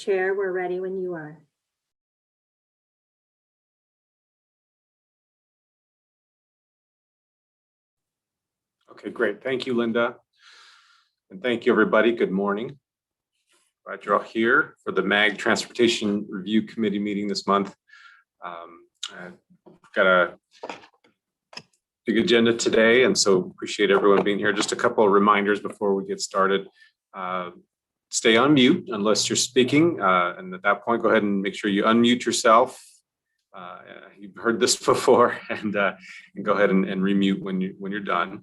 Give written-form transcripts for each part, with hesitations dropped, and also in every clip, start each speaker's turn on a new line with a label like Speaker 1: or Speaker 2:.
Speaker 1: Chair, we're ready when you are.
Speaker 2: Okay, great. Thank you, Linda. And thank you, everybody. Good morning. Glad you're all here for the MAG Transportation Review Committee meeting this month. I've got a big agenda today, and so appreciate everyone being here. Just a couple of reminders before we get started. Stay on mute unless you're speaking, and at that point, go ahead and make sure you unmute yourself. You've heard this before, and go ahead and remute when you're done.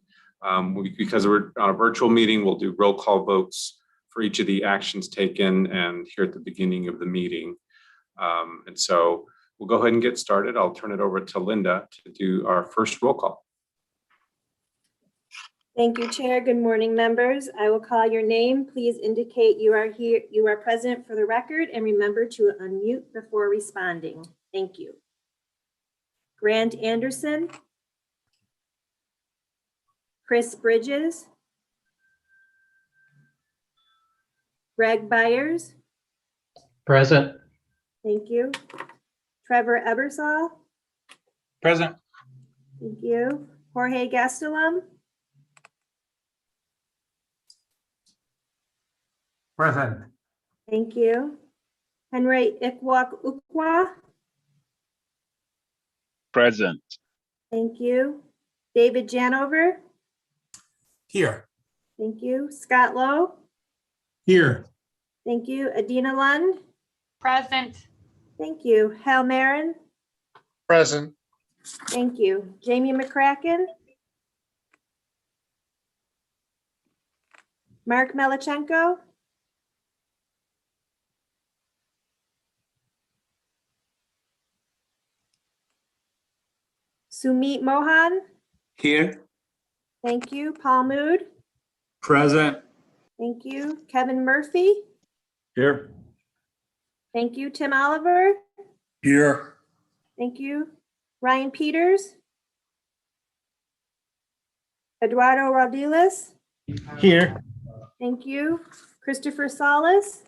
Speaker 2: Because we're on a virtual meeting, we'll do roll call votes for each of the actions taken and here at the beginning of the meeting. And so we'll go ahead and get started. I'll turn it over to Linda to do our first roll call.
Speaker 1: Thank you, Chair. Good morning, members. I will call your name. Please indicate you are here, you are present for the record, and remember to unmute before responding. Thank you. Grant Anderson. Chris Bridges. Greg Byers.
Speaker 3: Present.
Speaker 1: Thank you. Trevor Ebersol.
Speaker 3: Present.
Speaker 1: Thank you. Jorge Gastelum.
Speaker 3: Present.
Speaker 1: Thank you. Henry Ikwak Ukwa.
Speaker 4: Present.
Speaker 1: Thank you. David Janover.
Speaker 3: Here.
Speaker 1: Thank you. Scott Lowe.
Speaker 3: Here.
Speaker 1: Thank you. Adina Lund.
Speaker 5: Present.
Speaker 1: Thank you. Hal Marin.
Speaker 4: Present.
Speaker 1: Thank you. Jamie McCracken. Mark Melichenko. Sumit Mohan.
Speaker 3: Here.
Speaker 1: Thank you. Paul Mood.
Speaker 3: Present.
Speaker 1: Thank you. Kevin Murphy.
Speaker 3: Here.
Speaker 1: Thank you. Tim Oliver.
Speaker 3: Here.
Speaker 1: Thank you. Ryan Peters. Eduardo Rodiles.
Speaker 3: Here.
Speaker 1: Thank you. Christopher Salas.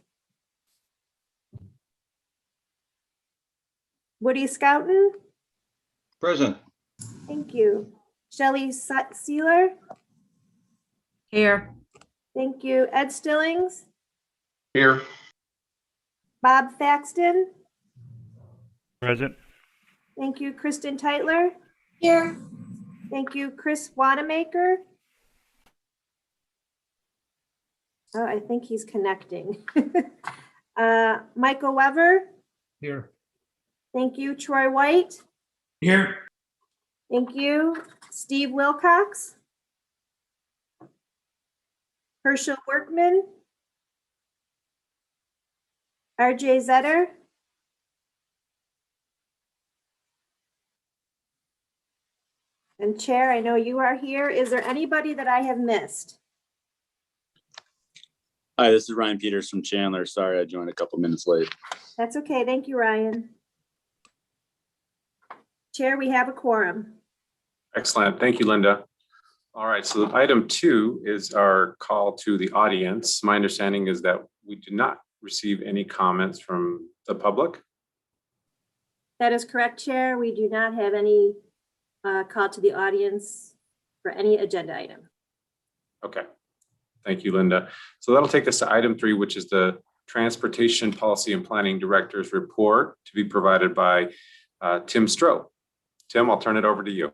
Speaker 1: Woody Scouten.
Speaker 4: Present.
Speaker 1: Thank you. Shelley Sealer.
Speaker 5: Here.
Speaker 1: Thank you. Ed Stillings.
Speaker 4: Here.
Speaker 1: Bob Thaxton.
Speaker 4: Present.
Speaker 1: Thank you. Kristen Teitler.
Speaker 5: Here.
Speaker 1: Thank you. Chris Wanamaker. Oh, I think he's connecting. Michael Weber.
Speaker 3: Here.
Speaker 1: Thank you. Troy White.
Speaker 3: Here.
Speaker 1: Thank you. Steve Wilcox. Herschel Workman. RJ Zetter. And Chair, I know you are here. Is there anybody that I have missed?
Speaker 6: Hi, this is Ryan Peters from Chandler. Sorry, I joined a couple minutes late.
Speaker 1: That's okay. Thank you, Ryan. Chair, we have a quorum.
Speaker 2: Excellent. Thank you, Linda. All right, so item 2 is our call to the audience. My understanding is that we did not receive any comments from the public.
Speaker 1: That is correct, Chair. We do not have any call to the audience for any agenda item.
Speaker 2: Okay. Thank you, Linda. So that'll take us to item 3, which is the Transportation Policy and Planning Director's report to be provided by Tim Stroh. Tim, I'll turn it over to you.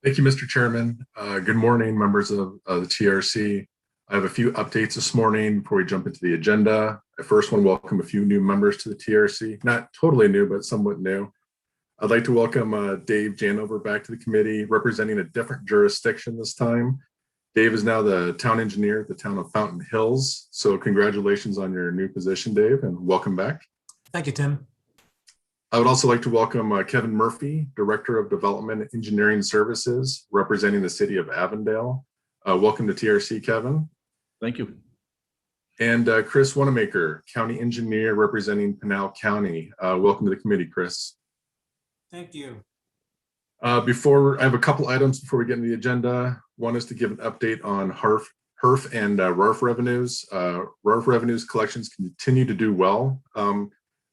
Speaker 7: Thank you, Mr. Chairman. Good morning, members of the TRC. I have a few updates this morning before we jump into the agenda. I first want to welcome a few new members to the TRC, not totally new, but somewhat new. I'd like to welcome Dave Janover back to the committee, representing a different jurisdiction this time. Dave is now the town engineer at the town of Fountain Hills. So congratulations on your new position, Dave, and welcome back.
Speaker 3: Thank you, Tim.
Speaker 7: I would also like to welcome Kevin Murphy, Director of Development Engineering Services, representing the city of Avondale. Welcome to TRC, Kevin.
Speaker 4: Thank you.
Speaker 7: And Chris Wanamaker, County Engineer representing Pinal County. Welcome to the committee, Chris.
Speaker 3: Thank you.
Speaker 7: I have a couple items before we get into the agenda. One is to give an update on HERF and RARF revenues. RARF revenues collections continue to do well.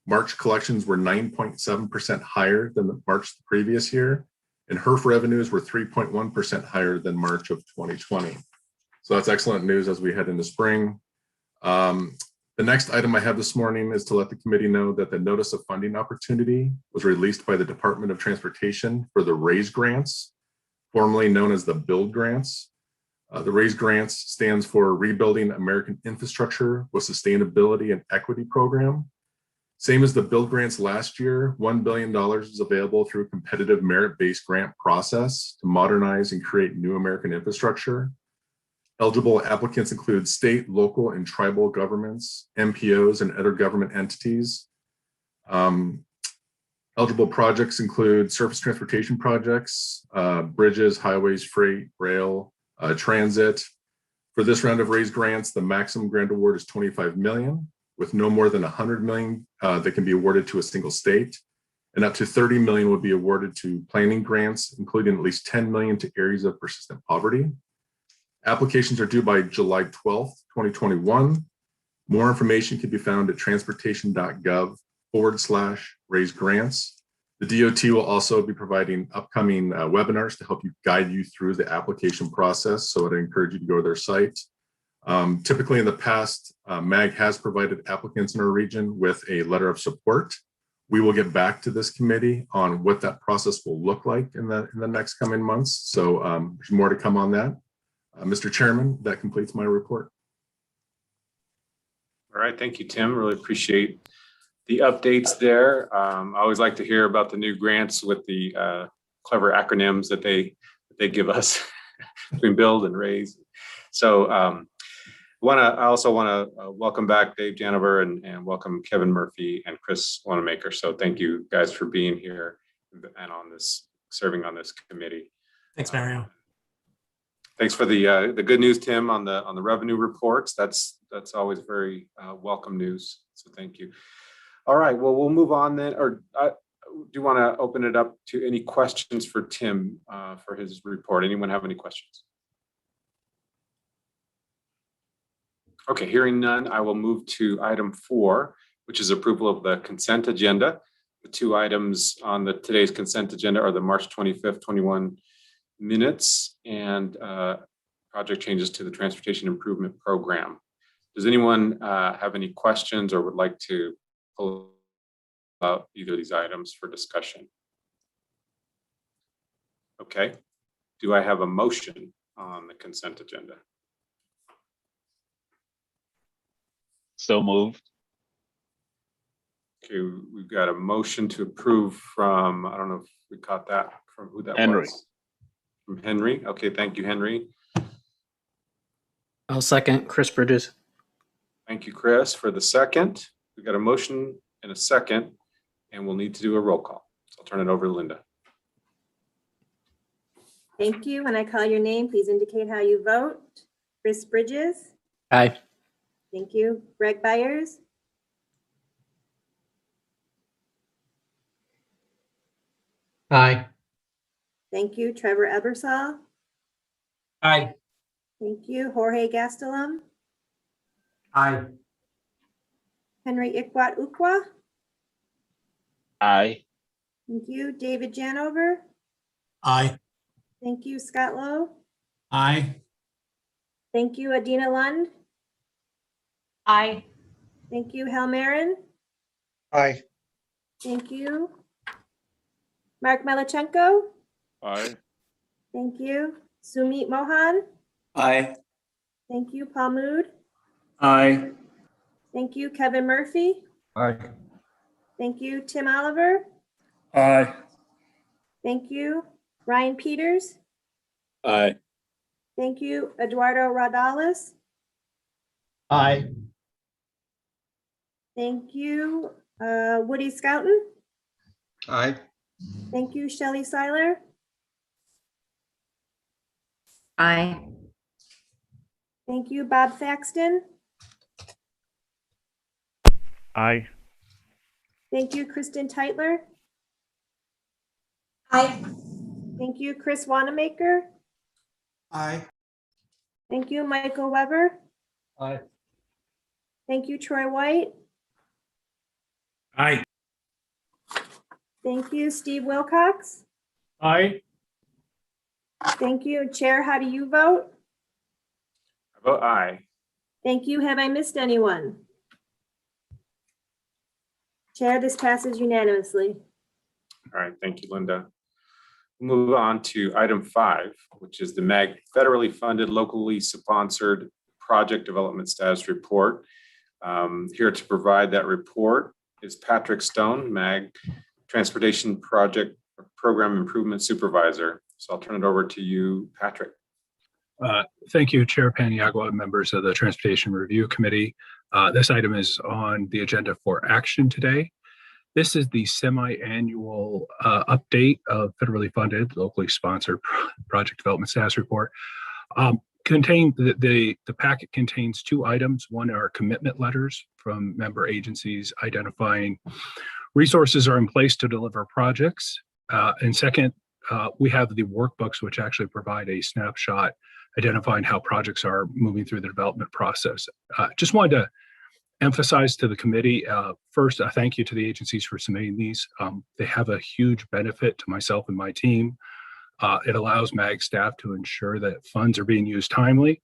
Speaker 7: March collections were 9.7% higher than the March the previous year, and HERF revenues were 3.1% higher than March of 2020. So that's excellent news as we head into spring. The next item I have this morning is to let the committee know that the notice of funding opportunity was released by the Department of Transportation for the RAISE grants, formerly known as the BUILD grants. The RAISE grants stands for Rebuilding American Infrastructure with Sustainability and Equity Program. Same as the BUILD grants last year, $1 billion is available through a competitive merit-based grant process to modernize and create new American infrastructure. Eligible applicants include state, local, and tribal governments, MPOs, and other government entities. Eligible projects include surface transportation projects, bridges, highways, freight, rail, transit. For this round of RAISE grants, the maximum grant award is $25 million, with no more than $100 million that can be awarded to a single state, and up to $30 million would be awarded to planning grants, including at least $10 million to areas of persistent poverty. Applications are due by July 12th, 2021. More information can be found at transportation.gov/RAISE grants. The DOT will also be providing upcoming webinars to help you guide you through the application process. So I'd encourage you to go to their site. Typically in the past, MAG has provided applicants in our region with a letter of support. We will get back to this committee on what that process will look like in the next coming months. So there's more to come on that. Mr. Chairman, that completes my report.
Speaker 2: All right, thank you, Tim. Really appreciate the updates there. I always like to hear about the new grants with the clever acronyms that they give us between BUILD and RAISE. So I also want to welcome back Dave Janover and welcome Kevin Murphy and Chris Wanamaker. So thank you guys for being here and serving on this committee.
Speaker 3: Thanks, Mario.
Speaker 2: Thanks for the good news, Tim, on the revenue reports. That's always very welcome news. So thank you. All right, well, we'll move on then. Or do you want to open it up to any questions for Tim for his report? Anyone have any questions? Okay, hearing none, I will move to item 4, which is approval of the consent agenda. The two items on today's consent agenda are the March 25th, 21 minutes and project changes to the Transportation Improvement Program. Does anyone have any questions or would like to pull out either of these items for discussion? Okay, do I have a motion on the consent agenda?
Speaker 4: So moved.
Speaker 2: Okay, we've got a motion to approve from, I don't know if we caught that from who that
Speaker 4: Henry.
Speaker 2: was. From Henry. Okay, thank you, Henry.
Speaker 8: I'll second. Chris Bridges.
Speaker 2: Thank you, Chris, for the second. We've got a motion and a second, and we'll need to do a roll call. So I'll turn it over to Linda.
Speaker 1: Thank you. When I call your name, please indicate how you vote. Chris Bridges.
Speaker 8: Aye.
Speaker 1: Thank you. Greg Byers.
Speaker 3: Aye.
Speaker 1: Thank you. Trevor Ebersol.
Speaker 3: Aye.
Speaker 1: Thank you. Jorge Gastelum.
Speaker 3: Aye.
Speaker 1: Henry Ikwat Ukwa.
Speaker 4: Aye.
Speaker 1: Thank you. David Janover.
Speaker 3: Aye.
Speaker 1: Thank you. Scott Lowe.
Speaker 3: Aye.
Speaker 1: Thank you. Adina Lund.
Speaker 5: Aye.
Speaker 1: Thank you. Hal Marin.
Speaker 9: Aye.
Speaker 1: Thank you. Mark Melichenko.
Speaker 4: Aye.
Speaker 1: Thank you. Sumit Mohan.
Speaker 3: Aye.
Speaker 1: Thank you. Paul Mood.
Speaker 3: Aye.
Speaker 1: Thank you. Kevin Murphy.
Speaker 4: Aye.
Speaker 1: Thank you. Tim Oliver.
Speaker 3: Aye.
Speaker 1: Thank you. Ryan Peters.
Speaker 6: Aye.
Speaker 1: Thank you. Eduardo Rodales.
Speaker 3: Aye.
Speaker 1: Thank you. Woody Scouten.
Speaker 9: Aye.
Speaker 1: Thank you. Shelley Seiler.
Speaker 5: Aye.
Speaker 1: Thank you. Bob Thaxton.
Speaker 4: Aye.
Speaker 1: Thank you. Kristen Teitler.
Speaker 5: Aye.
Speaker 1: Thank you. Chris Wanamaker.
Speaker 3: Aye.
Speaker 1: Thank you, Michael Weber.
Speaker 3: Aye.
Speaker 1: Thank you, Troy White.
Speaker 3: Aye.
Speaker 1: Thank you, Steve Wilcox.
Speaker 3: Aye.
Speaker 1: Thank you, Chair. How do you vote?
Speaker 2: I vote aye.
Speaker 1: Thank you. Have I missed anyone? Chair, this passes unanimously.
Speaker 2: All right, thank you, Linda. Move on to item 5, which is the MAG federally funded, locally sponsored project development status report. Here to provide that report is Patrick Stone, MAG Transportation Project Program Improvement Supervisor. So I'll turn it over to you, Patrick.
Speaker 8: Thank you, Chair Paniagua, and members of the Transportation Review Committee. This item is on the agenda for action today. This is the semi-annual update of federally funded, locally sponsored project development status report. The packet contains 2 items. One are commitment letters from member agencies identifying resources are in place to deliver projects. And second, we have the workbooks, which actually provide a snapshot identifying how projects are moving through the development process. Just wanted to emphasize to the committee, first, a thank you to the agencies for submitting these. They have a huge benefit to myself and my team. It allows MAG staff to ensure that funds are being used timely,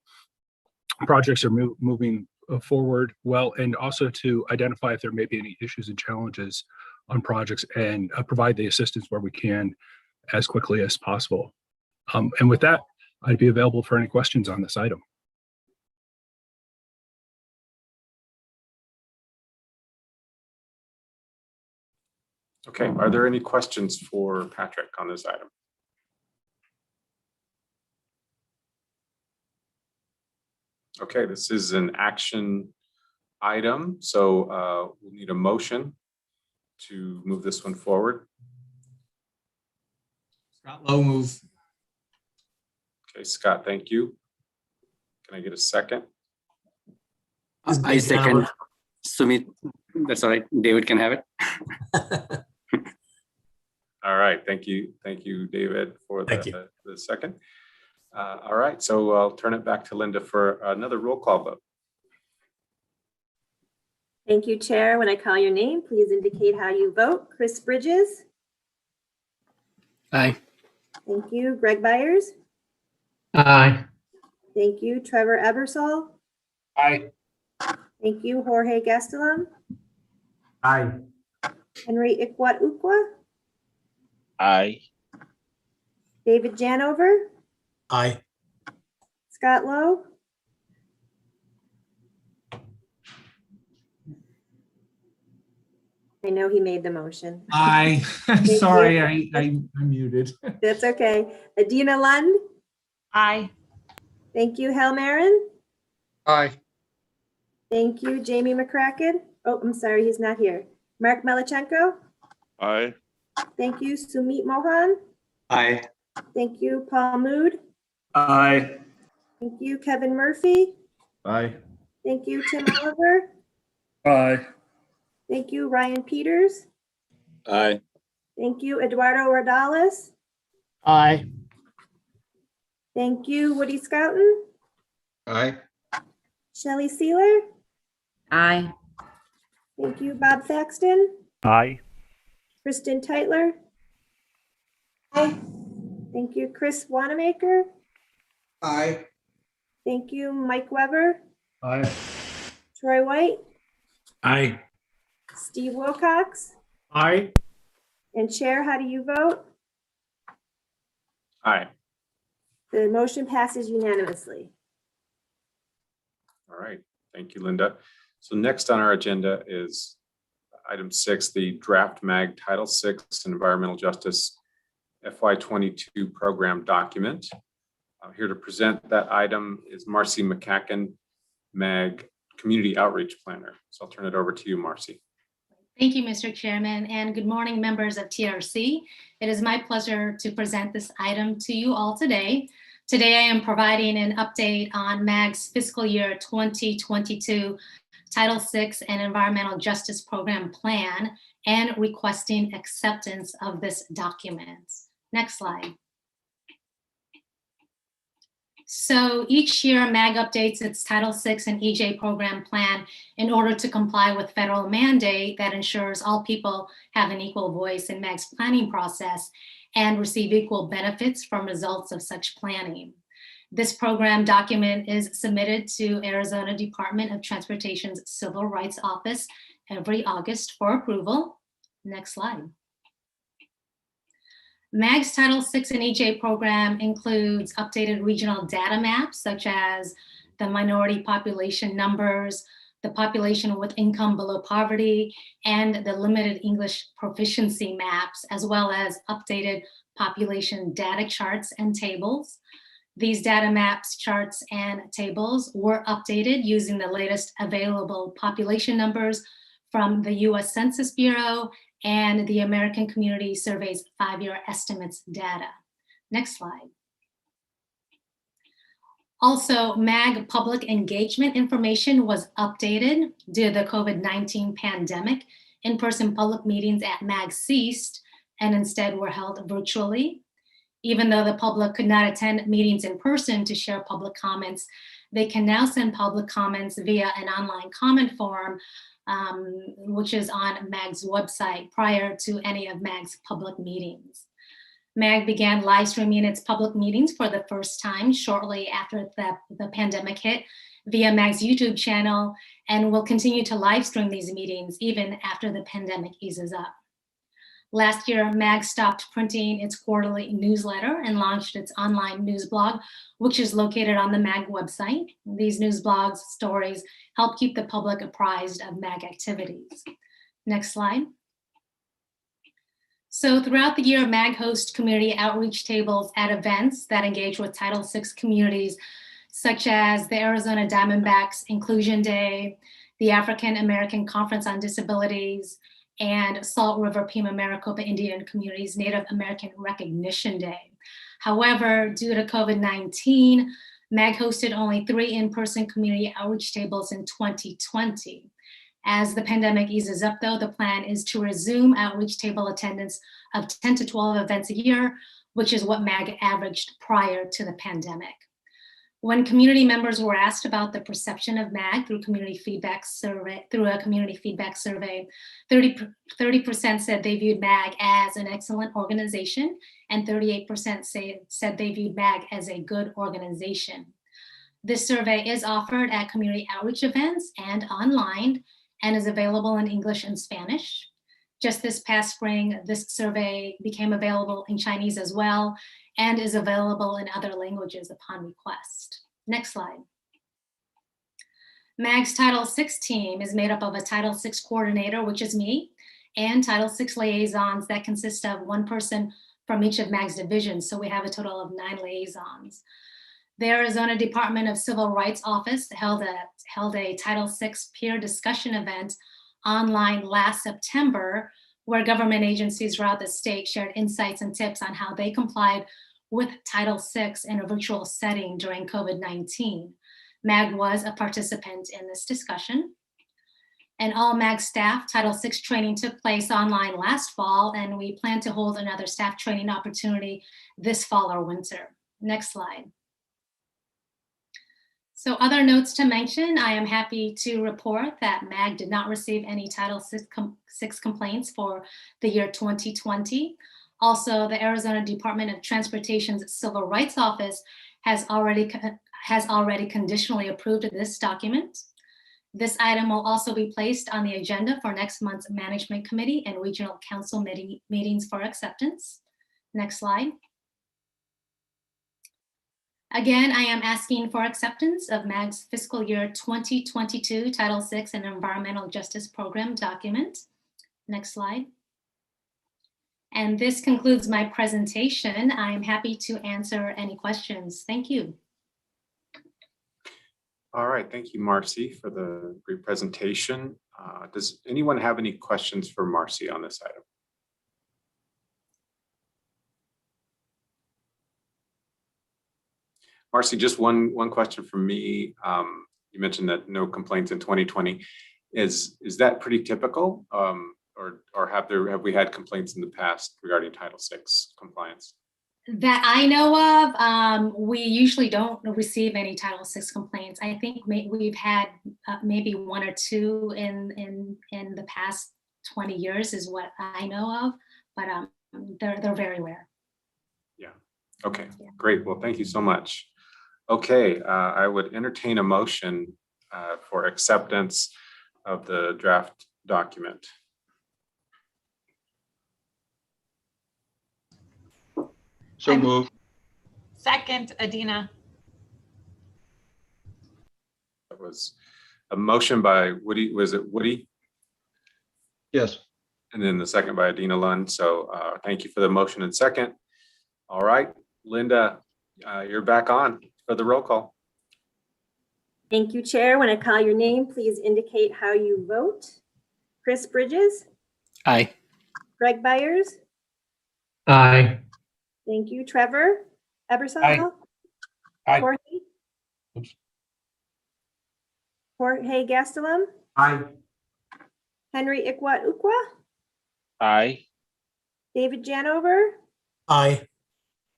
Speaker 8: projects are moving forward well, and also to identify if there may be any issues and challenges on projects and provide the assistance where we can as quickly as possible. And with that, I'd be available for any questions on this item.
Speaker 2: Okay, are there any questions for Patrick on this item? Okay, this is an action item, so we'll need a motion to move this one forward.
Speaker 3: Scott Lowe move.
Speaker 2: Okay, Scott, thank you. Can I get a second?
Speaker 10: I second. Sumit, that's all right. David can have it.
Speaker 2: All right, thank you, David, for
Speaker 3: Thank you.
Speaker 2: the second. All right, so I'll turn it back to Linda for another roll call vote.
Speaker 1: Thank you, Chair. When I call your name, please indicate how you vote. Chris Bridges.
Speaker 10: Aye.
Speaker 1: Thank you. Greg Byers.
Speaker 3: Aye.
Speaker 1: Thank you. Trevor Ebersol.
Speaker 3: Aye.
Speaker 1: Thank you. Jorge Gastelum.
Speaker 3: Aye.
Speaker 1: Henry Ikwat Ukwa.
Speaker 4: Aye.
Speaker 1: David Janover.
Speaker 3: Aye.
Speaker 1: Scott Lowe. I know he made the motion.
Speaker 3: Aye.
Speaker 1: you.
Speaker 3: Sorry, I'm muted.
Speaker 1: That's okay. Adina Lund.
Speaker 5: Aye.
Speaker 1: Thank you. Hal Marin.
Speaker 9: Aye.
Speaker 1: Thank you. Jamie McCracken. Oh, I'm sorry. He's not here. Mark Melichenko.
Speaker 4: Aye.
Speaker 1: Thank you. Sumit Mohan.
Speaker 10: Aye.
Speaker 1: Thank you. Paul Mood.
Speaker 3: Aye.
Speaker 1: Thank you. Kevin Murphy.
Speaker 3: Aye.
Speaker 1: Thank you. Tim Oliver.
Speaker 3: Aye.
Speaker 1: Thank you. Ryan Peters.
Speaker 6: Aye.
Speaker 1: Thank you. Eduardo Rodales.
Speaker 3: Aye.
Speaker 1: Thank you. Woody Scouten.
Speaker 9: Aye.
Speaker 1: Shelley Sealer.
Speaker 5: Aye.
Speaker 1: Thank you. Bob Thaxton.
Speaker 4: Aye.
Speaker 1: Kristen Teitler. Aye. Thank you. Chris Wanamaker.
Speaker 9: Aye.
Speaker 1: Thank you. Mike Weber.
Speaker 3: Aye.
Speaker 1: Troy White.
Speaker 3: Aye.
Speaker 1: Steve Wilcox.
Speaker 3: Aye.
Speaker 1: And Chair, how do you vote?
Speaker 2: Aye.
Speaker 1: The motion passes unanimously.
Speaker 2: All right, thank you, Linda. So next on our agenda is item 6, the draft MAG Title VI Environmental Justice FY22 program document. Here to present that item is Marcy McCacken, MAG Community Outreach Planner. So I'll turn it over to you, Marcy.
Speaker 11: Thank you, Mr. Chairman, and good morning, members of TRC. It is my pleasure to present this item to you all today. Today, I am providing an update on MAG's fiscal year 2022 Title VI and Environmental Justice Program Plan and requesting acceptance of this document. Next slide. So each year, MAG updates its Title VI and EJ program plan in order to comply with federal mandate that ensures all people have an equal voice in MAG's planning process and receive equal benefits from results of such planning. This program document is submitted to Arizona Department of Transportation's Civil Rights Office every August for approval. Next slide. MAG's Title VI and EJ program includes updated regional data maps, such as the minority population numbers, the population with income below poverty, and the limited English proficiency maps, as well as updated population data charts and tables. These data maps, charts, and tables were updated using the latest available population numbers from the US Census Bureau and the American Community Survey's 5-year estimates data. Next slide. Also, MAG public engagement information was updated due to the COVID-19 pandemic. In-person public meetings at MAG ceased and instead were held virtually. Even though the public could not attend meetings in person to share public comments, they can now send public comments via an online comment form, which is on MAG's website prior to any of MAG's public meetings. MAG began live streaming its public meetings for the first time shortly after the pandemic hit via MAG's YouTube channel, and will continue to live stream these meetings even after the pandemic eases up. Last year, MAG stopped printing its quarterly newsletter and launched its online news blog, which is located on the MAG website. These news blogs, stories help keep the public apprised of MAG activities. Next slide. So throughout the year, MAG hosts community outreach tables at events that engage with Title VI communities, such as the Arizona Diamondbacks Inclusion Day, the African American Conference on Disabilities, and Salt River Pima Maricopa Indian Communities Native American Recognition Day. However, due to COVID-19, MAG hosted only 3 in-person community outreach tables in 2020. As the pandemic eases up, though, the plan is to resume outreach table attendance of 10 to 12 events a year, which is what MAG averaged prior to the pandemic. When community members were asked about the perception of MAG through a community feedback survey, 30% said they viewed MAG as an excellent organization, and 38% said they viewed MAG as a good organization. This survey is offered at community outreach events and online, and is available in English and Spanish. Just this past spring, this survey became available in Chinese as well, and is available in other languages upon request. Next slide. MAG's Title VI team is made up of a Title VI coordinator, which is me, and Title VI liaisons that consist of 1 person from each of MAG's divisions. So we have a total of 9 liaisons. The Arizona Department of Civil Rights Office held a Title VI peer discussion event online last September, where government agencies throughout the state shared insights and tips on how they complied with Title VI in a virtual setting during COVID-19. MAG was a participant in this discussion. And all MAG staff Title VI training took place online last fall, and we plan to hold another staff training opportunity this fall or winter. Next slide. So other notes to mention, I am happy to report that MAG did not receive any Title VI complaints for the year 2020. Also, the Arizona Department of Transportation's Civil Rights Office has already conditionally approved this document. This item will also be placed on the agenda for next month's Management Committee and Regional Council meetings for acceptance. Next slide. Again, I am asking for acceptance of MAG's fiscal year 2022 Title VI and Environmental Justice Program document. Next slide. And this concludes my presentation. I am happy to answer any questions. Thank you.
Speaker 2: All right, thank you, Marcy, for the great presentation. Does anyone have any questions for Marcy on this item? Marcy, just one question from me. You mentioned that no complaints in 2020. Is that pretty typical, or have we had complaints in the past regarding Title VI compliance?
Speaker 11: That I know of, we usually don't receive any Title VI complaints. I think we've had maybe one or two in the past 20 years is what I know of, but they're very rare.
Speaker 2: Yeah. Okay, great. Well, thank you so much. Okay, I would entertain a motion for acceptance of the draft document.
Speaker 9: So moved.
Speaker 5: Second, Adina.
Speaker 2: That was a motion by Woody. Was it Woody?
Speaker 9: Yes.
Speaker 2: And then the second by Adina Lund. So thank you for the motion and second. All right, Linda, you're back on for the roll call.
Speaker 1: Thank you, Chair. When I call your name, please indicate how you vote. Chris Bridges,
Speaker 10: Aye.
Speaker 1: Greg Byers,
Speaker 3: Aye.
Speaker 1: thank you. Trevor Ebersol.
Speaker 3: Aye. Aye.
Speaker 1: Jorge,
Speaker 3: Oops.
Speaker 1: Jorge Gastelum,
Speaker 3: Aye.
Speaker 1: Henry Ikwat Ukwa,
Speaker 4: Aye.
Speaker 1: David Janover,
Speaker 3: Aye.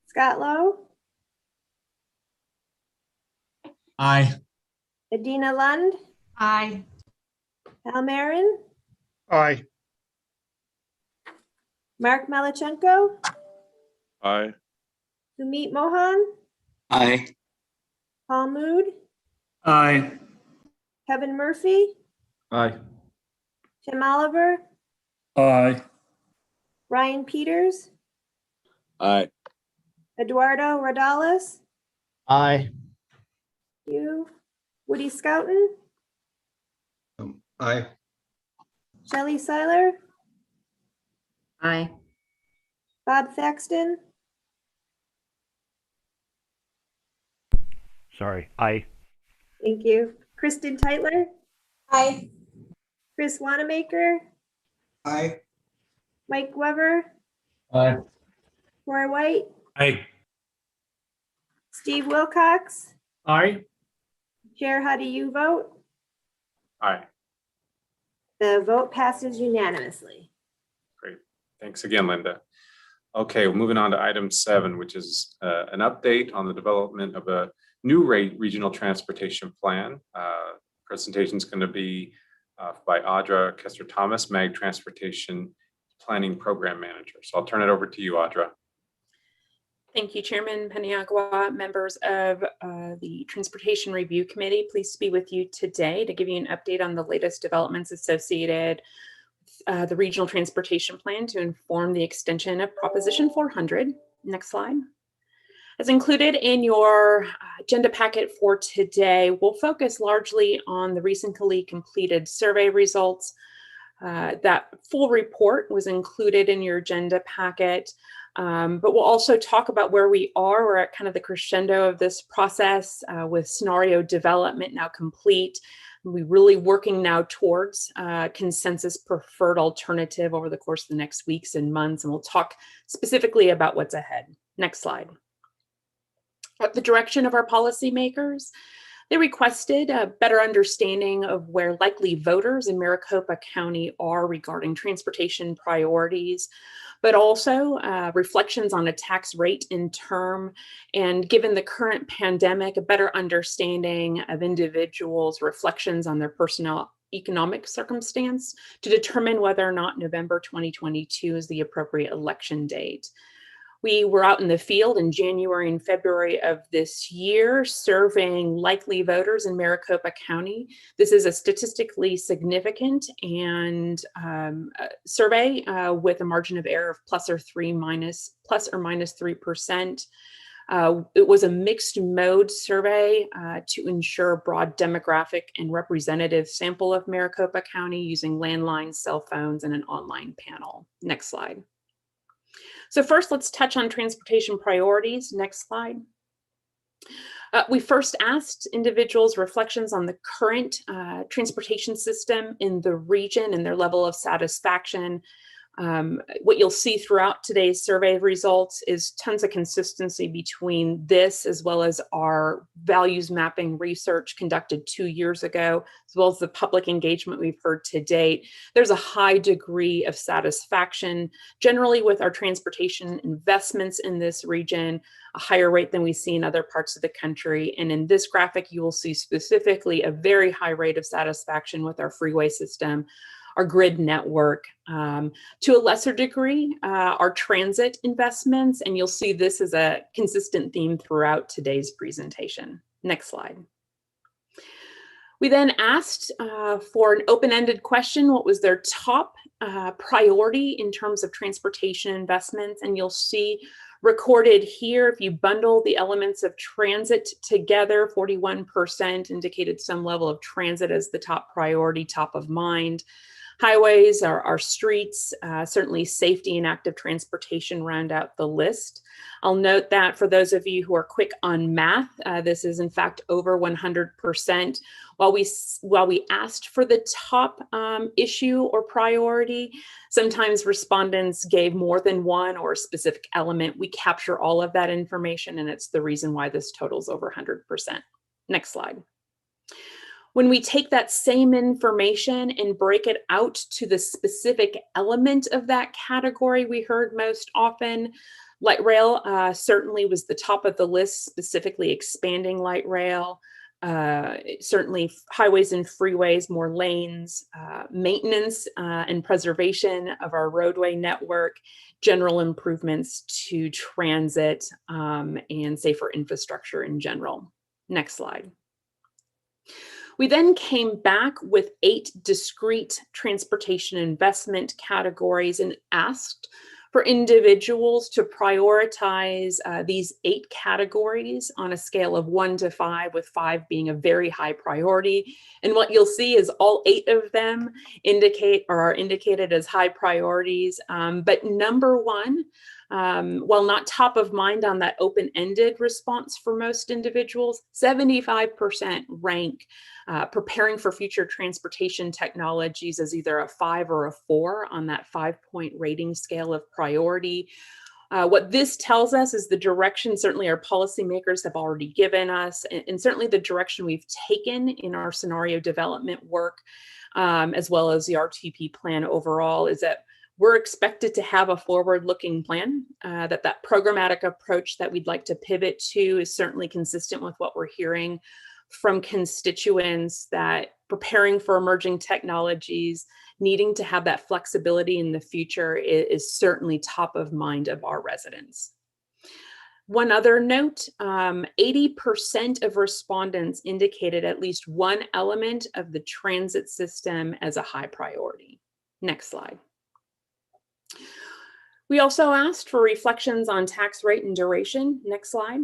Speaker 1: Scott Lowe,
Speaker 3: Aye.
Speaker 1: Adina Lund,
Speaker 5: Aye.
Speaker 1: Al Marin,
Speaker 9: Aye.
Speaker 1: Mark Malachenko,
Speaker 4: Aye.
Speaker 1: Sumit Mohan,
Speaker 10: Aye.
Speaker 1: Paul Mood,
Speaker 3: Aye.
Speaker 1: Kevin Murphy,
Speaker 3: Aye.
Speaker 1: Tim Oliver,
Speaker 3: Aye.
Speaker 1: Ryan Peters,
Speaker 6: Aye.
Speaker 1: Eduardo Rodales,
Speaker 3: Aye.
Speaker 1: you, Woody Scouten,
Speaker 9: Aye.
Speaker 1: Shelley Seiler,
Speaker 5: Aye.
Speaker 1: Bob Thaxton,
Speaker 3: Sorry. Aye.
Speaker 1: thank you. Kristen Tytler,
Speaker 5: Aye.
Speaker 1: Chris Wanamaker,
Speaker 9: Aye.
Speaker 1: Mike Weber,
Speaker 3: Aye.
Speaker 1: Roy White,
Speaker 3: Aye.
Speaker 1: Steve Wilcox.
Speaker 3: Aye.
Speaker 1: Chair, how do you vote?
Speaker 2: Aye,
Speaker 1: The vote passes unanimously.
Speaker 2: great. Thanks again, Linda. Okay, well, moving on to item 7, which is an update on the development of a new regional transportation plan. Presentation is going to be by Audra Kester-Thomas, MAG Transportation Planning Program Manager. So I'll turn it over to you, Audra.
Speaker 12: Thank you, Chairman Paniagua, members of the Transportation Review Committee. Pleased to be with you today to give you an update on the latest developments associated with the Regional Transportation Plan to inform the extension of Proposition 400. Next slide. As included in your agenda packet for today, we'll focus largely on the recently completed survey results. That full report was included in your agenda packet. But we'll also talk about where we are. We're at kind of the crescendo of this process with scenario development now complete. We're really working now towards consensus preferred alternative over the course of the next weeks and months. And we'll talk specifically about what's ahead. Next slide. At the direction of our policymakers, they requested a better understanding of where likely voters in Maricopa County are regarding transportation priorities, but also reflections on a tax rate in term, and given the current pandemic, a better understanding of individuals' reflections on their personal economic circumstance to determine whether or not November 2022 is the appropriate election date. We were out in the field in January and February of this year, surveying likely voters in Maricopa County. This is a statistically significant and survey with a margin of error of plus or minus 3%. It was a mixed mode survey to ensure a broad demographic and representative sample of Maricopa County using landlines, cell phones, and an online panel. Next slide. So first, let's touch on transportation priorities. Next slide. We first asked individuals reflections on the current transportation system in the region and their level of satisfaction. What you'll see throughout today's survey results is tons of consistency between this as well as our values mapping research conducted 2 years ago, as well as the public engagement we've heard to date. There's a high degree of satisfaction generally with our transportation investments in this region, a higher rate than we see in other parts of the country. And in this graphic, you will see specifically a very high rate of satisfaction with our freeway system, our grid network, to a lesser degree, our transit investments, and you'll see this as a consistent theme throughout today's presentation. Next slide. We then asked for an open-ended question, what was their top priority in terms of transportation investments, and you'll see recorded here, if you bundle the elements of transit together, 41% indicated some level of transit as the top priority, top of mind. Highways, our streets, certainly safety and active transportation round out the list. I'll note that for those of you who are quick on math, this is in fact over 100%. While we asked for the top issue or priority, sometimes respondents gave more than one or a specific element. We capture all of that information, and it's the reason why this totals over 100%. Next slide. When we take that same information and break it out to the specific element of that category we heard most often, light rail certainly was the top of the list, specifically expanding light rail, certainly highways and freeways, more lanes, maintenance and preservation of our roadway network, general improvements to transit, and safer infrastructure in general. Next slide. We then came back with 8 discrete transportation investment categories and asked for individuals to prioritize these 8 categories on a scale of 1 to 5, with 5 being a very high priority. And what you'll see is all 8 of them are indicated as high priorities. But number 1, while not top of mind on that open-ended response for most individuals, 75% rank preparing for future transportation technologies as either a 5 or a 4 on that 5-point rating scale of priority. What this tells us is the direction certainly our policymakers have already given us, and certainly the direction we've taken in our scenario development work, as well as the RTP plan overall, is that we're expected to have a forward-looking plan, that programmatic approach that we'd like to pivot to is certainly consistent with what we're hearing from constituents, that preparing for emerging technologies, needing to have that flexibility in the future is certainly top of mind of our residents. One other note, 80% of respondents indicated at least one element of the transit system as a high priority. Next slide. We also asked for reflections on tax rate and duration. Next slide.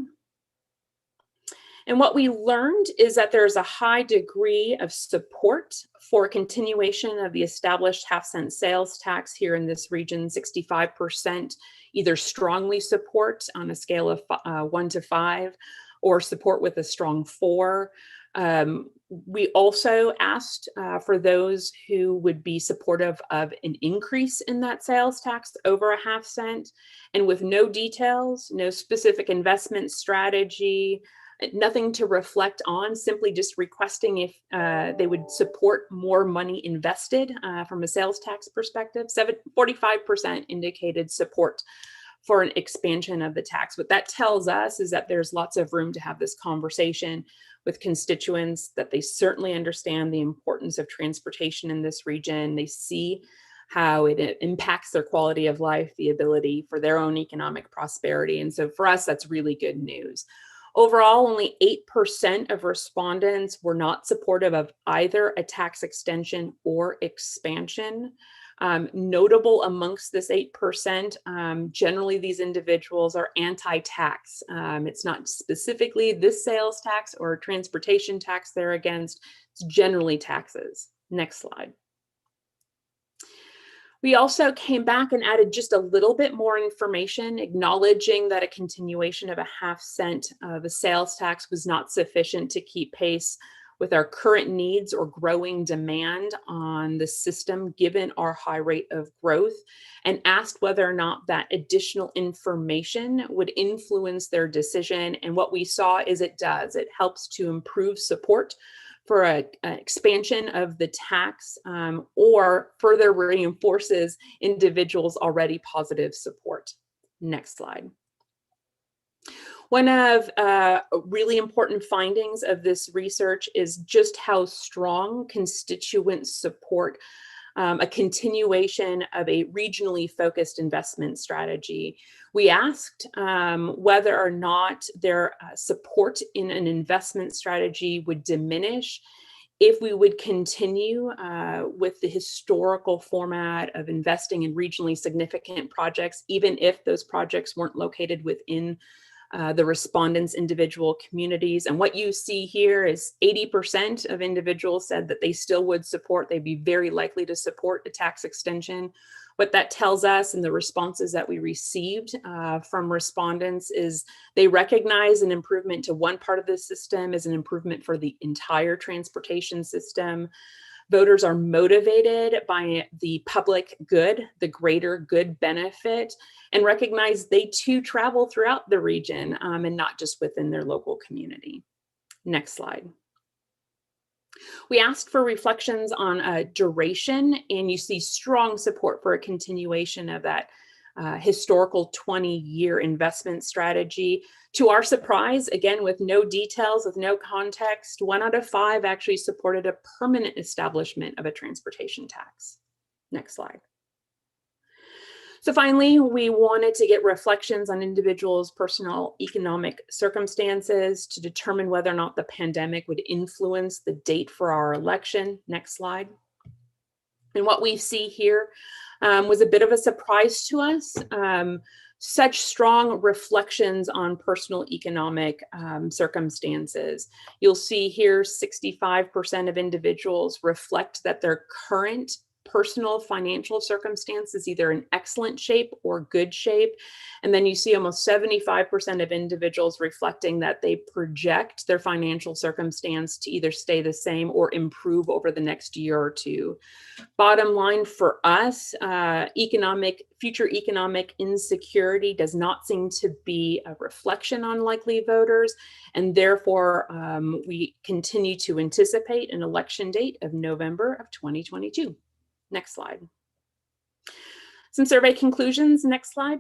Speaker 12: And what we learned is that there's a high degree of support for continuation of the established half-cent sales tax here in this region. 65% either strongly support on a scale of 1 to 5, or support with a strong 4. We also asked for those who would be supportive of an increase in that sales tax over a half cent, and with no details, no specific investment strategy, nothing to reflect on, simply just requesting if they would support more money invested from a sales tax perspective. 45% indicated support for an expansion of the tax. What that tells us is that there's lots of room to have this conversation with constituents, that they certainly understand the importance of transportation in this region. They see how it impacts their quality of life, the ability for their own economic prosperity. And so for us, that's really good news. Overall, only 8% of respondents were not supportive of either a tax extension or expansion. Notable amongst this 8%, generally these individuals are anti-tax. It's not specifically this sales tax or transportation tax they're against, it's generally taxes. Next slide. We also came back and added just a little bit more information, acknowledging that a continuation of a half cent of a sales tax was not sufficient to keep pace with our current needs or growing demand on the system given our high rate of growth, and asked whether or not that additional information would influence their decision. And what we saw is it does. It helps to improve support for an expansion of the tax, or further reinforces individuals' already positive support. Next slide. One of really important findings of this research is just how strong constituents support a continuation of a regionally focused investment strategy. We asked whether or not their support in an investment strategy would diminish if we would continue with the historical format of investing in regionally significant projects, even if those projects weren't located within the respondents' individual communities. And what you see here is 80% of individuals said that they still would support, they'd be very likely to support a tax extension. What that tells us and the responses that we received from respondents is they recognize an improvement to one part of the system as an improvement for the entire transportation system. Voters are motivated by the public good, the greater good benefit, and recognize they too travel throughout the region and not just within their local community. Next slide. We asked for reflections on duration, and you see strong support for a continuation of that historical 20-year investment strategy. To our surprise, again, with no details, with no context, 1 out of 5 actually supported a permanent establishment of a transportation tax. Next slide. So finally, we wanted to get reflections on individuals' personal economic circumstances to determine whether or not the pandemic would influence the date for our election. Next slide. And what we see here was a bit of a surprise to us. Such strong reflections on personal economic circumstances. You'll see here 65% of individuals reflect that their current personal financial circumstance is either in excellent shape or good shape. And then you see almost 75% of individuals reflecting that they project their financial circumstance to either stay the same or improve over the next year or two. Bottom line for us, future economic insecurity does not seem to be a reflection on likely voters, and therefore we continue to anticipate an election date of November of 2022. Next slide. Some survey conclusions. Next slide.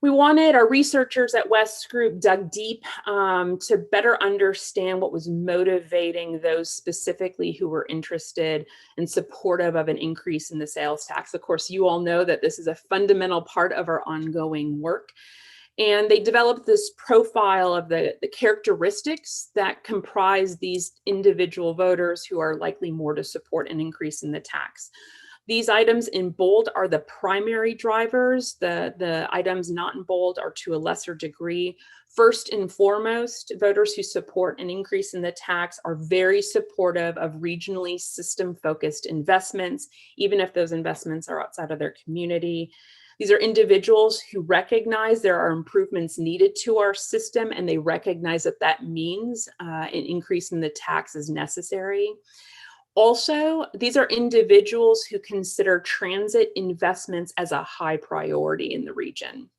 Speaker 12: Our researchers at West Group dug deep to better understand what was motivating those specifically who were interested and supportive of an increase in the sales tax. Of course, you all know that this is a fundamental part of our ongoing work. And they developed this profile of the characteristics that comprise these individual voters who are likely more to support an increase in the tax. These items in bold are the primary drivers. The items not in bold are to a lesser degree. First and foremost, voters who support an increase in the tax are very supportive of regionally system-focused investments, even if those investments are outside of their community. These are individuals who recognize there are improvements needed to our system, and they recognize that that means an increase in the tax is necessary. Also, these are individuals who consider transit investments as a high priority in the region.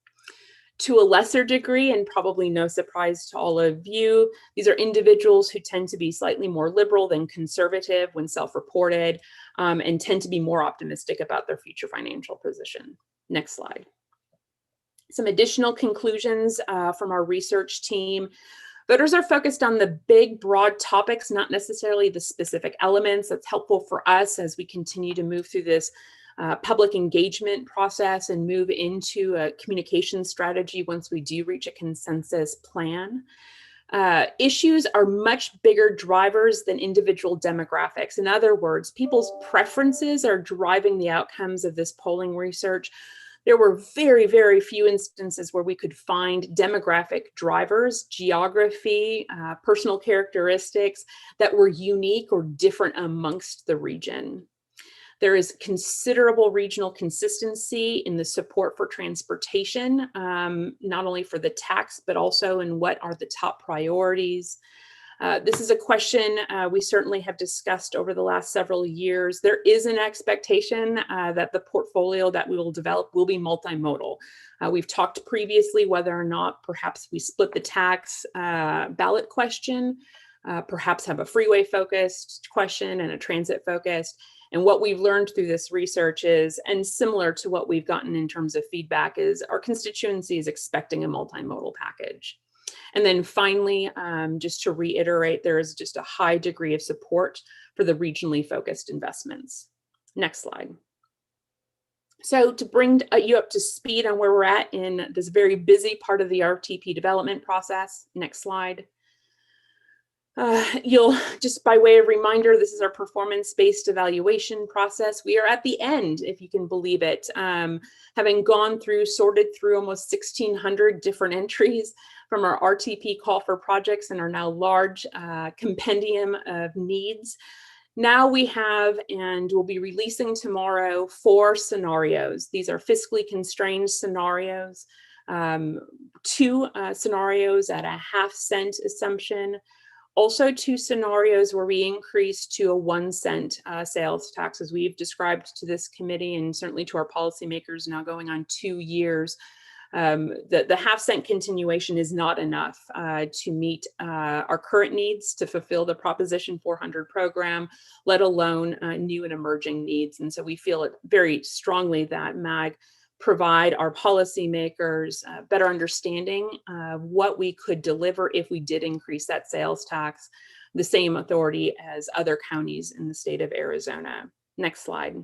Speaker 12: To a lesser degree, and probably no surprise to all of you, these are individuals who tend to be slightly more liberal than conservative when self-reported, and tend to be more optimistic about their future financial position. Next slide. Some additional conclusions from our research team. Voters are focused on the big, broad topics, not necessarily the specific elements. That's helpful for us as we continue to move through this public engagement process and move into a communication strategy once we do reach a consensus plan. Issues are much bigger drivers than individual demographics. In other words, people's preferences are driving the outcomes of this polling research. There were very, very few instances where we could find demographic drivers, geography, personal characteristics that were unique or different amongst the region. There is considerable regional consistency in the support for transportation, not only for the tax, but also in what are the top priorities. This is a question we certainly have discussed over the last several years. There is an expectation that the portfolio that we will develop will be multimodal. We've talked previously whether or not perhaps we split the tax ballot question, perhaps have a freeway focused question and a transit focused. And what we've learned through this research is, and similar to what we've gotten in terms of feedback, is our constituency is expecting a multimodal package. And then finally, just to reiterate, there is just a high degree of support for the regionally focused investments. Next slide. So to bring you up to speed on where we're at in this very busy part of the RTP development process. Next slide. You'll just by way of reminder, this is our performance-based evaluation process. We are at the end, if you can believe it, having gone through, sorted through almost 1,600 different entries from our RTP call for projects and our now large compendium of needs. Now we have, and we'll be releasing tomorrow, 4 scenarios. These are fiscally constrained scenarios, 2 scenarios at a half-cent assumption, also 2 scenarios where we increase to a 1 cent sales tax, as we've described to this committee and certainly to our policymakers now going on 2 years. The half-cent continuation is not enough to meet our current needs to fulfill the Proposition 400 program, let alone new and emerging needs. And so we feel it very strongly that MAG provide our policymakers better understanding of what we could deliver if we did increase that sales tax, the same authority as other counties in the state of Arizona. Next slide.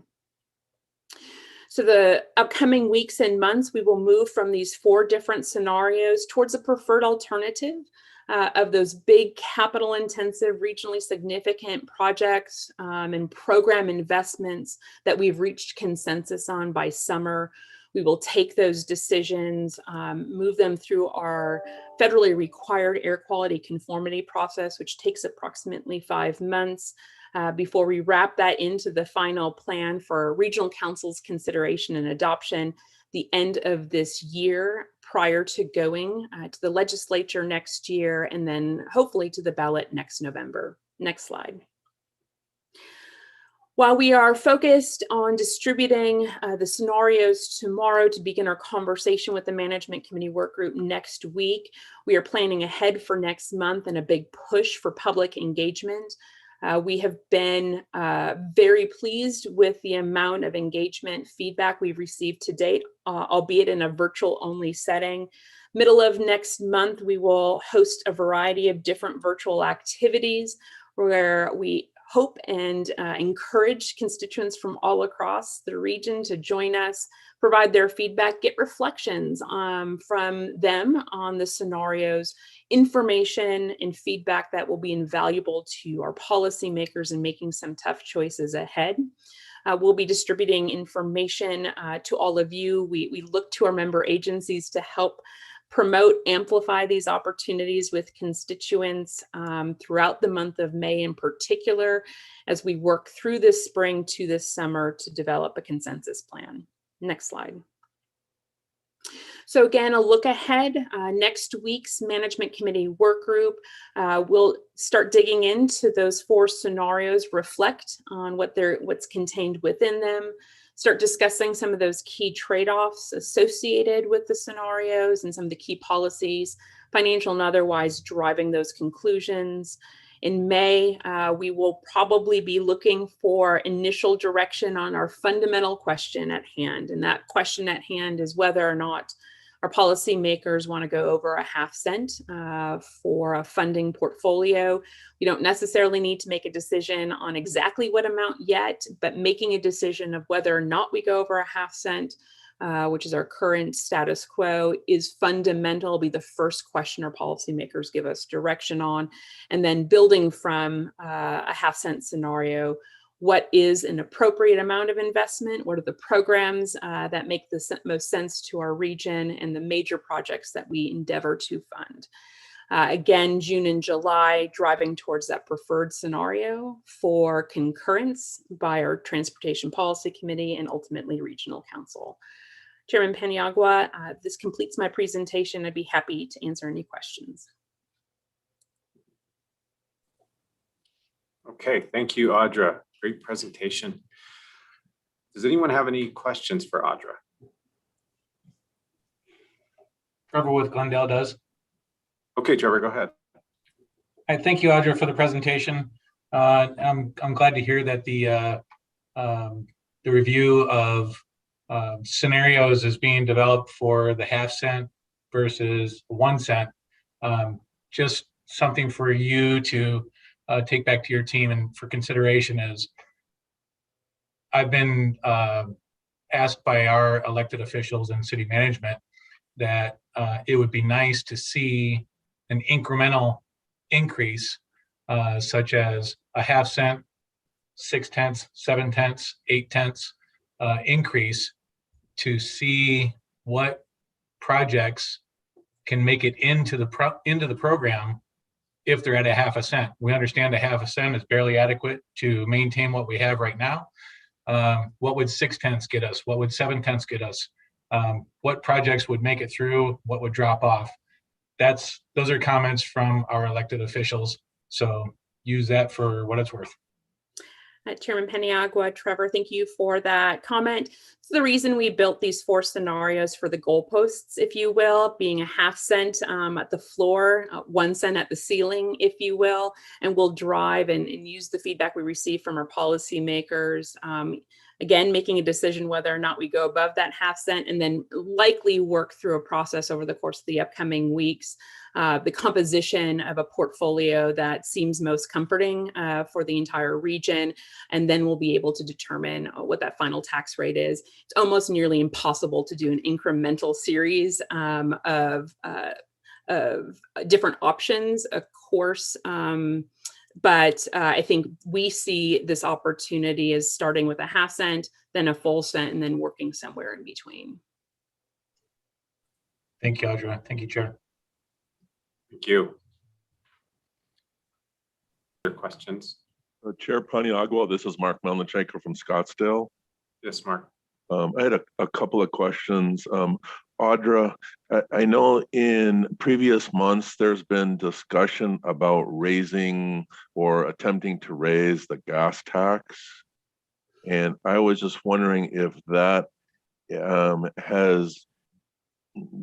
Speaker 12: So the upcoming weeks and months, we will move from these 4 different scenarios towards a preferred alternative of those big capital intensive, regionally significant projects and program investments that we've reached consensus on by summer. We will take those decisions, move them through our federally required air quality conformity process, which takes approximately 5 months before we wrap that into the final plan for regional council's consideration and adoption the end of this year, prior to going to the legislature next year, and then hopefully to the ballot next November. Next slide. While we are focused on distributing the scenarios tomorrow to begin our conversation with the management committee work group next week, we are planning ahead for next month and a big push for public engagement. We have been very pleased with the amount of engagement feedback we've received to date, albeit in a virtual only setting. Middle of next month, we will host a variety of different virtual activities where we hope and encourage constituents from all across the region to join us, provide their feedback, get reflections from them on the scenarios, information and feedback that will be invaluable to our policymakers in making some tough choices ahead. We'll be distributing information to all of you. We look to our member agencies to help promote, amplify these opportunities with constituents throughout the month of May in particular, as we work through this spring to this summer to develop a consensus plan. Next slide. So again, a look ahead. Next week's management committee work group will start digging into those 4 scenarios, reflect on what's contained within them, start discussing some of those key trade-offs associated with the scenarios and some of the key policies, financial and otherwise, driving those conclusions. In May, we will probably be looking for initial direction on our fundamental question at hand. And that question at hand is whether or not our policymakers want to go over a half cent for a funding portfolio. We don't necessarily need to make a decision on exactly what amount yet, but making a decision of whether or not we go over a half cent, which is our current status quo, is fundamental. It'll be the first question our policymakers give us direction on. And then building from a half cent scenario, what is an appropriate amount of investment? What are the programs that make the most sense to our region and the major projects that we endeavor to fund? Again, June and July, driving towards that preferred scenario for concurrence by our Transportation Policy Committee and ultimately Regional Council. Chairman Paniagua, this completes my presentation. I'd be happy to answer any questions.
Speaker 2: Okay, thank you, Audra. Great presentation. Does anyone have any questions for Audra?
Speaker 13: Trevor with Glendale does.
Speaker 2: Okay, Trevor, go ahead.
Speaker 13: I thank you, Audra, for the presentation. I'm glad to hear that the review of scenarios is being developed for the half-cent versus 1 cent. Just something for you to take back to your team and for consideration is I've been asked by our elected officials and city management that it would be nice to see an incremental increase, such as a half-cent, 0.6, 0.7, 0.8 increase to see what projects can make it into the program if they're at a half a cent. We understand a half a cent is barely adequate to maintain what we have right now. What would 0.6 get us? What would 0.7 get us? What projects would make it through? What would drop off? Those are comments from our elected officials. So use that for what it's worth.
Speaker 12: Chairman Peniagua, Trevor, thank you for that comment. It's the reason we built these 4 scenarios for the goalposts, if you will, being a half-cent at the floor, 1 cent at the ceiling, if you will, and we'll drive and use the feedback we receive from our policymakers. Again, making a decision whether or not we go above that half-cent, and then likely work through a process over the course of the upcoming weeks, the composition of a portfolio that seems most comforting for the entire region, and then we'll be able to determine what that final tax rate is. It's almost nearly impossible to do an incremental series of different options, of course. But I think we see this opportunity as starting with a half-cent, then a full cent, and then working somewhere in between.
Speaker 13: Thank you, Audra. Thank you, Chair.
Speaker 2: Thank you. Other questions?
Speaker 4: Chair Paniagua, this is Mark Melnichenko from Scottsdale.
Speaker 2: Yes, Mark.
Speaker 4: I had a couple of questions. Audra, I know in previous months, there's been discussion about raising or attempting to raise the gas tax. And I was just wondering if that has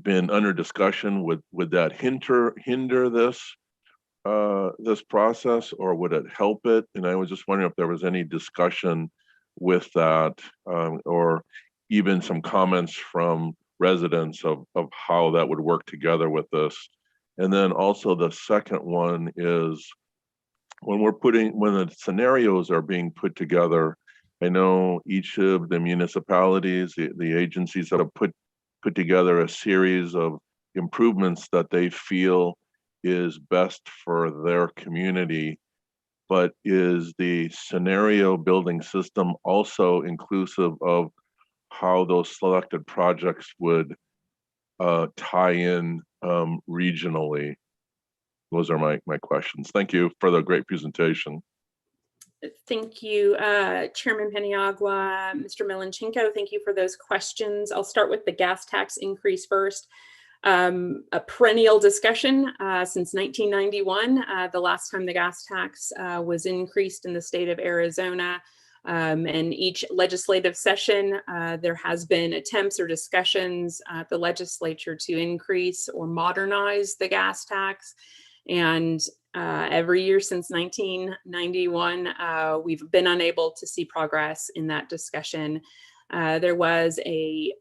Speaker 4: been under discussion. Would that hinder this this process, or would it help it? And I was just wondering if there was any discussion with that, or even some comments from residents of how that would work together with this. And then also the second one is when the scenarios are being put together, I know each of the municipalities, the agencies that have put together a series of improvements that they feel is best for their community. But is the scenario building system also inclusive of how those selected projects would tie in regionally? Those are my questions. Thank you for the great presentation.
Speaker 12: Thank you, Chairman Peniagua, Mr. Melnichenko. Thank you for those questions. I'll start with the gas tax increase first. A perennial discussion since 1991, the last time the gas tax was increased in the state of Arizona. And each legislative session, there has been attempts or discussions at the legislature to increase or modernize the gas tax. And every year since 1991, we've been unable to see progress in that discussion. There was a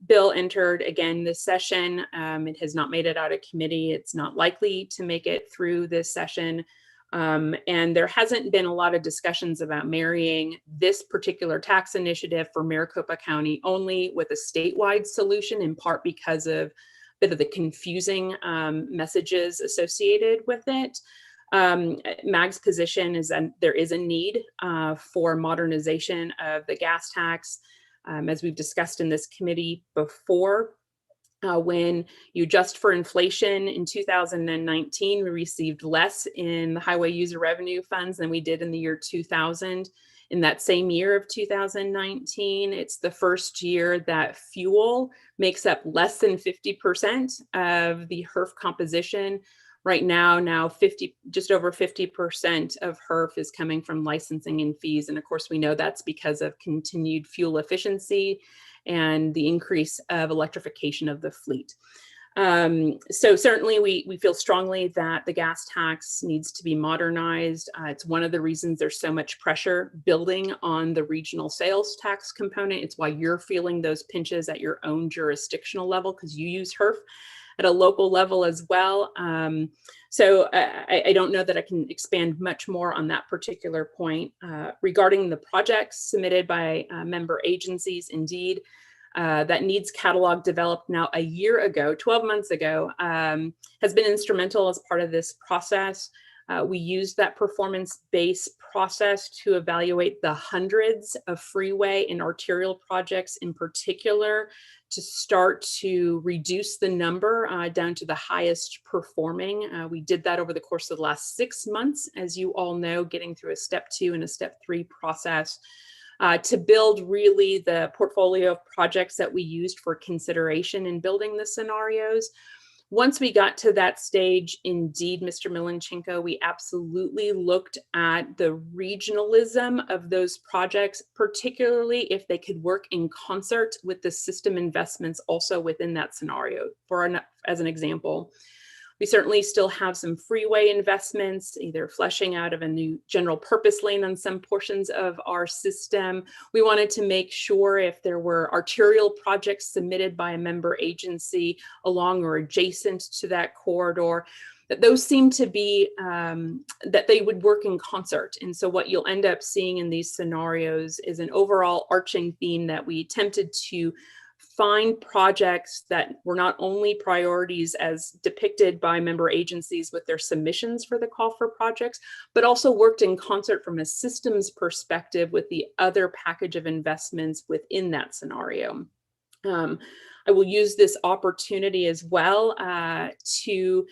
Speaker 12: bill entered again this session. It has not made it out of committee. It's not likely to make it through this session. And there hasn't been a lot of discussions about marrying this particular tax initiative for Maricopa County only with a statewide solution, in part because of a bit of the confusing messages associated with it. MAG's position is that there is a need for modernization of the gas tax. As we've discussed in this committee before, when you adjust for inflation in 2019, we received less in the highway user revenue funds than we did in the year 2000. In that same year of 2019, it's the first year that fuel makes up less than 50% of the HERF composition. Right now just over 50% of HERF is coming from licensing and fees. And of course, we know that's because of continued fuel efficiency and the increase of electrification of the fleet. So certainly we feel strongly that the gas tax needs to be modernized. It's one of the reasons there's so much pressure building on the regional sales tax component. It's why you're feeling those pinches at your own jurisdictional level, because you use HERF at a local level as well. So I don't know that I can expand much more on that particular point. Regarding the projects submitted by member agencies, indeed, that needs catalog developed now a year ago, 12 months ago, has been instrumental as part of this process. We used that performance-based process to evaluate the hundreds of freeway and arterial projects in particular, to start to reduce the number down to the highest performing. We did that over the course of the last 6 months, as you all know, getting through a step 2 and a step 3 process. To build really the portfolio of projects that we used for consideration in building the scenarios. Once we got to that stage, indeed, Mr. Milenchenko, we absolutely looked at the regionalism of those projects, particularly if they could work in concert with the system investments also within that scenario. As an example, we certainly still have some freeway investments, either fleshing out of a new general purpose lane on some portions of our system. We wanted to make sure if there were arterial projects submitted by a member agency along or adjacent to that corridor, that those seem to be, that they would work in concert. And so what you'll end up seeing in these scenarios is an overall arching theme that we attempted to find projects that were not only priorities as depicted by member agencies with their submissions for the call for projects, but also worked in concert from a systems perspective with the other package of investments within that scenario. I will use this opportunity as well to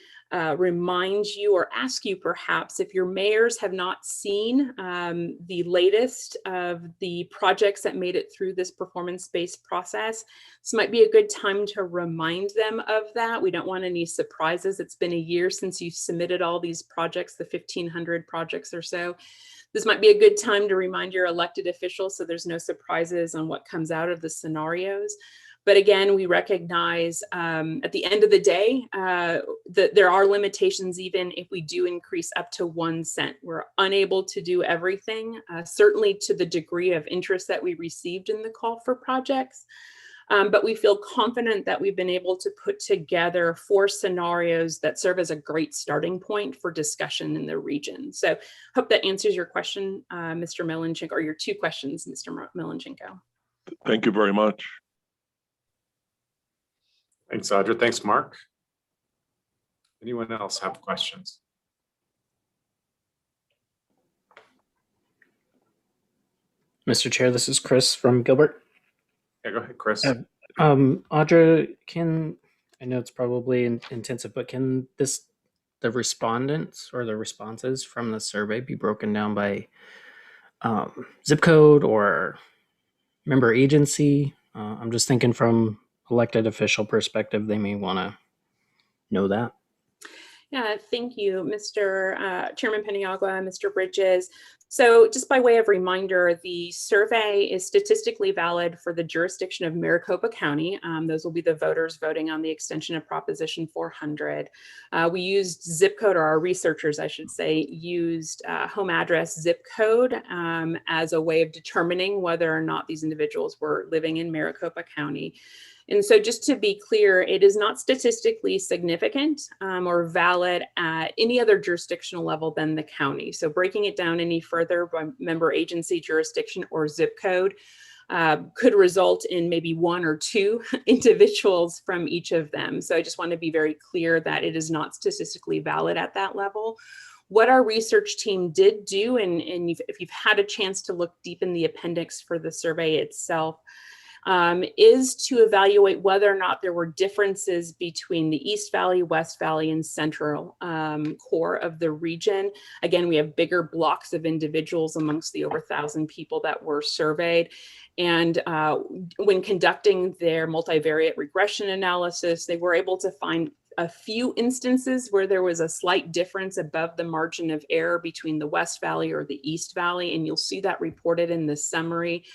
Speaker 12: remind you or ask you perhaps if your mayors have not seen the latest of the projects that made it through this performance-based process. This might be a good time to remind them of that. We don't want any surprises. It's been a year since you submitted all these projects, the 1,500 projects or so. This might be a good time to remind your elected officials so there's no surprises on what comes out of the scenarios. But again, we recognize at the end of the day that there are limitations even if we do increase up to 1 cent. We're unable to do everything, certainly to the degree of interest that we received in the call for projects. But we feel confident that we've been able to put together 4 scenarios that serve as a great starting point for discussion in the region. So hope that answers your question, Mr. Milenchenko, or your 2 questions, Mr. Milenchenko.
Speaker 4: Thank you very much.
Speaker 2: Thanks, Audra. Thanks, Mark. Anyone else have questions?
Speaker 3: Mr. Chair, this is Chris from Gilbert.
Speaker 2: Yeah, go ahead, Chris.
Speaker 3: Audra, I know it's probably intensive, but can the respondents or the responses from the survey be broken down by zip code or member agency? I'm just thinking from elected official perspective, they may want to know that.
Speaker 12: Yeah, thank you, Mr. Chairman Paniagua, Mr. Bridges. So just by way of reminder, the survey is statistically valid for the jurisdiction of Maricopa County. Those will be the voters voting on the extension of Proposition 400. We used zip code, or our researchers, I should say, used home address zip code as a way of determining whether or not these individuals were living in Maricopa County. And so just to be clear, it is not statistically significant or valid at any other jurisdictional level than the county. So breaking it down any further by member agency, jurisdiction, or zip code could result in maybe 1 or 2 individuals from each of them. So I just want to be very clear that it is not statistically valid at that level. What our research team did do, and if you've had a chance to look deep in the appendix for the survey itself, is to evaluate whether or not there were differences between the East Valley, West Valley, and Central core of the region. Again, we have bigger blocks of individuals amongst the over 1,000 people that were surveyed. And when conducting their multivariate regression analysis, they were able to find a few instances where there was a slight difference above the margin of error between the West Valley or the East Valley, and you'll see that reported in the summary.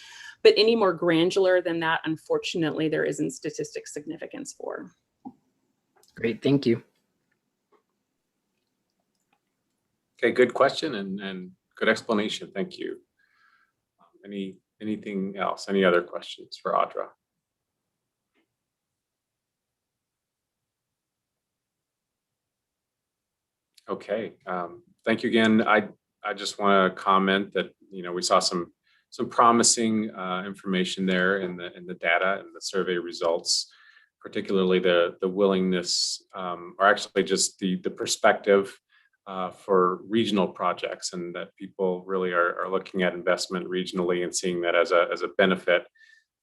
Speaker 12: But any more granular than that, unfortunately, there isn't statistic significance for.
Speaker 3: Great, thank you.
Speaker 2: Okay, good question and good explanation. Thank you. Anything else? Any other questions for Audra? Okay, thank you again. I just want to comment that, you know, we saw some promising information there in the data and the survey results, particularly the willingness, or actually just the perspective for regional projects, and that people really are looking at investment regionally and seeing that as a benefit.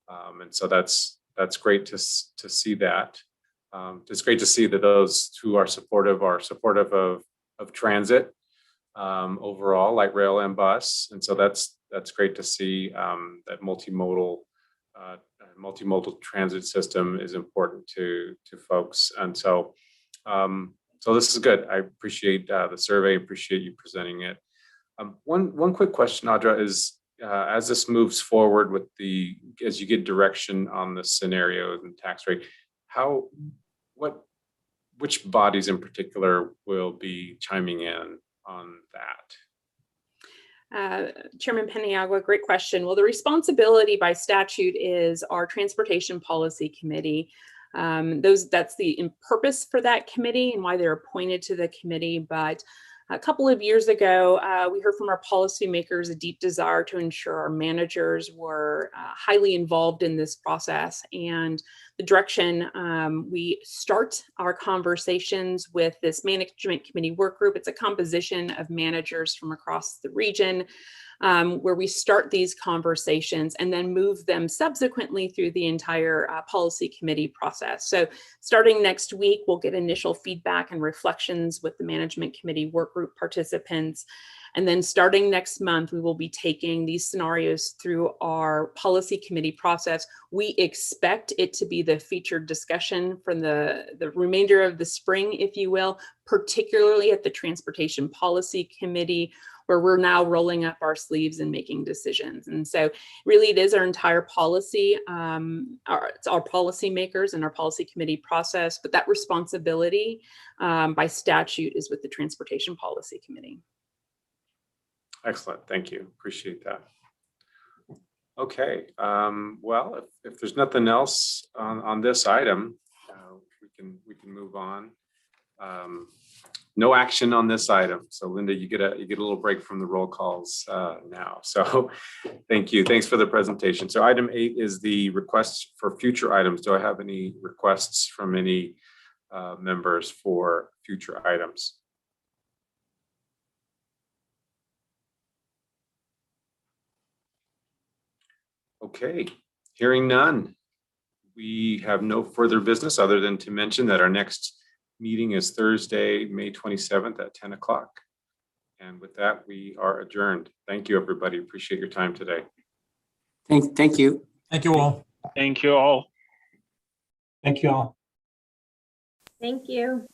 Speaker 2: And so that's great to see that. It's great to see that those who are supportive of transit overall, light rail and bus. And so that's great to see that multimodal transit system is important to folks. And so so this is good. I appreciate the survey, appreciate you presenting it. One quick question, Audra, is as this moves forward with as you get direction on the scenario and tax rate, which bodies in particular will be chiming in on that?
Speaker 12: Chairman Paniagua, great question. Well, the responsibility by statute is our Transportation Policy Committee. That's the purpose for that committee and why they're appointed to the committee. But a couple of years ago, we heard from our policymakers a deep desire to ensure our managers were highly involved in this process. And the direction, we start our conversations with this management committee work group. It's a composition of managers from across the region, where we start these conversations and then move them subsequently through the entire policy committee process. So starting next week, we'll get initial feedback and reflections with the management committee work group participants. And then starting next month, we will be taking these scenarios through our policy committee process. We expect it to be the featured discussion from the remainder of the spring, if you will, particularly at the Transportation Policy Committee, where we're now rolling up our sleeves and making decisions. And so really it is our entire policy, it's our policymakers and our policy committee process, but that responsibility by statute is with the Transportation Policy Committee.
Speaker 2: Excellent, thank you, appreciate that. Okay, well, if there's nothing else on this item, we can move on. No action on this item. So Linda, you get a little break from the roll calls now. So thank you. Thanks for the presentation. So item 8 is the requests for future items. Do I have any requests from any members for future items? Okay, hearing none. We have no further business other than to mention that our next meeting is Thursday, May 27th at 10 o'clock. And with that, we are adjourned. Thank you, everybody. Appreciate your time today.
Speaker 10: Thank you.
Speaker 9: Thank you all.
Speaker 13: Thank you all. Thank you all.
Speaker 1: Thank you.